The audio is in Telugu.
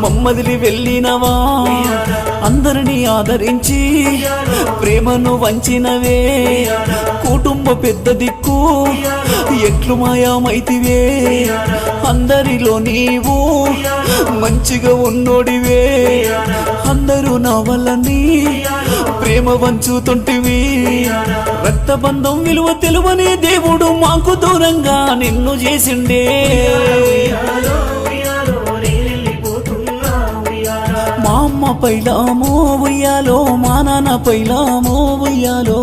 మమ్మదిలి వెళ్ళినవా అందరినీ ఆదరించి ప్రేమను వంచినవే కుటుంబ పెద్ద దిక్కు ఎట్లు మాయామైతివే అందరిలో నీవు మంచిగా ఉన్నోడివే అందరూ నా వల్లని ప్రేమ వంచుతుంటివి రక్తబంధం విలువ తెలువని దేవుడు మాకు దూరంగా నిన్ను చేసిండే మా అమ్మ పైలామో ఉయ్యాలో మా నాన్న పైలామో ఉయ్యాలో